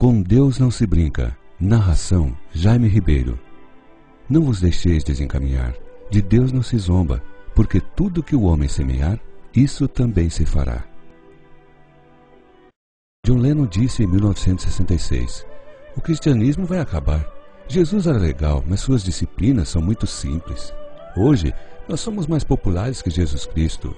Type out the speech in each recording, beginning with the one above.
Com Deus não se brinca. Narração Jaime Ribeiro. Não vos deixeis desencaminhar. De Deus não se zomba, porque tudo que o homem semear, isso também se fará. John Lennon disse em 1966: o cristianismo vai acabar. Jesus era legal, mas suas disciplinas são muito simples. Hoje, nós somos mais populares que Jesus Cristo.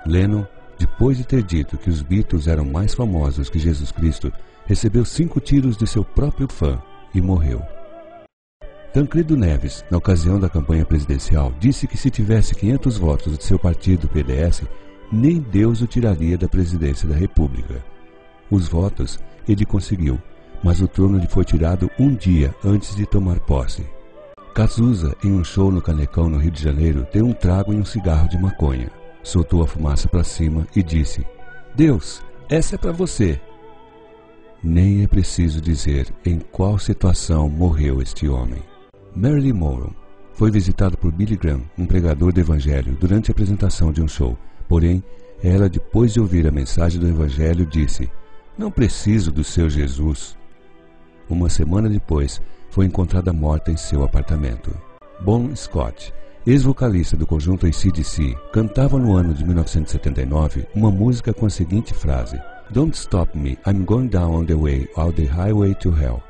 Lennon, depois de ter dito que os Beatles eram mais famosos que Jesus Cristo, recebeu 5 tiros de seu próprio fã e morreu. Tancredo Neves, na ocasião da campanha presidencial, disse que se tivesse 500 votos de seu partido PDS, nem Deus o tiraria da presidência da República. Os votos ele conseguiu, mas o trono lhe foi tirado um dia antes de tomar posse. Cazuza, em um show no Canecão, no Rio de Janeiro, deu um trago e um cigarro de maconha. Soltou a fumaça para cima e disse: Deus, essa é para você. Nem é preciso dizer em qual situação morreu este homem. Marilyn Monroe foi visitada por Billy Graham, um pregador do Evangelho, durante a apresentação de um show. Porém, ela, depois de ouvir a mensagem do Evangelho, disse: não preciso do seu Jesus. Uma semana depois, foi encontrada morta em seu apartamento. Bon Scott, ex-vocalista do conjunto AC/DC, cantava no ano de 1979 uma música com a seguinte frase: Don't stop me, I'm going down on the way, all the highway to hell.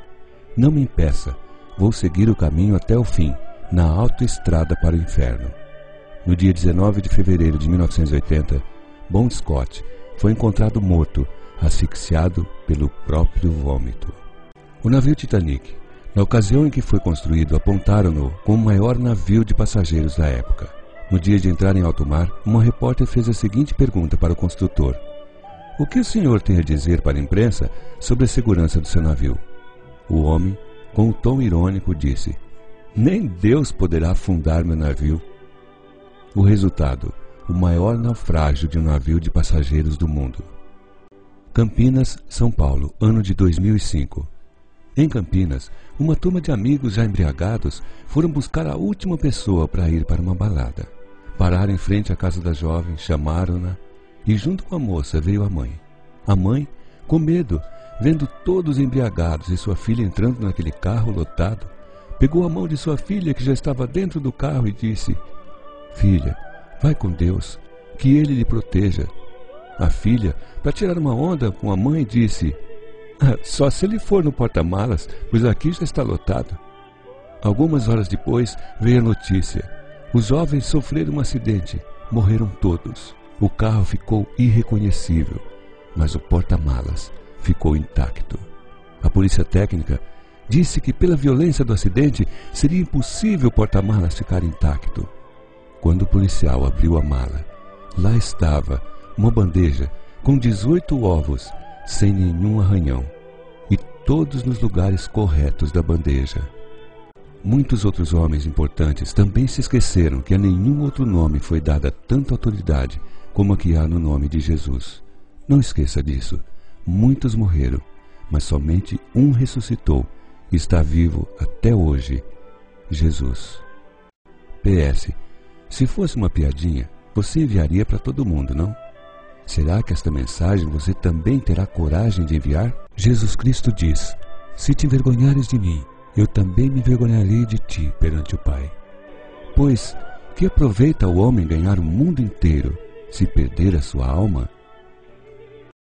Não me impeça, vou seguir o caminho até o fim, na autoestrada para o inferno. No dia 19 de fevereiro de 1980, Bon Scott foi encontrado morto, asfixiado pelo próprio vômito. O navio Titanic, na ocasião em que foi construído, apontaram-no como o maior navio de passageiros da época. No dia de entrar em alto mar, uma repórter fez a seguinte pergunta para o construtor: o que o senhor tem a dizer para a imprensa sobre a segurança do seu navio? O homem, com um tom irônico, disse: nem Deus poderá afundar meu navio. O resultado: o maior naufrágio de um navio de passageiros do mundo. Campinas, São Paulo, ano de 2005. Em Campinas, uma turma de amigos já embriagados foram buscar a última pessoa para ir para uma balada. Pararam em frente à casa da jovem, chamaram-na e junto com a moça veio a mãe. A mãe, com medo, vendo todos embriagados e sua filha entrando naquele carro lotado, pegou a mão de sua filha que já estava dentro do carro e disse: filha, vai com Deus, que Ele lhe proteja. A filha, para tirar uma onda com a mãe, disse: só se ele for no porta-malas, pois aqui já está lotado. Algumas horas depois veio a notícia: os jovens sofreram um acidente, morreram todos. O carro ficou irreconhecível, mas o porta-malas ficou intacto. A polícia técnica disse que pela violência do acidente seria impossível o porta-malas ficar intacto. Quando o policial abriu a mala, lá estava uma bandeja com 18 ovos, sem nenhum arranhão, e todos nos lugares corretos da bandeja. Muitos outros homens importantes também se esqueceram que a nenhum outro nome foi dada tanta autoridade como a que há no nome de Jesus. Não esqueça disso. Muitos morreram, mas somente um ressuscitou e está vivo até hoje: Jesus. PS. Se fosse uma piadinha, você enviaria para todo mundo, não? Será que esta mensagem você também terá coragem de enviar? Jesus Cristo diz: se te envergonhares de mim, eu também me envergonharei de ti perante o Pai. Pois, que aproveita o homem ganhar o mundo inteiro, se perder a sua alma?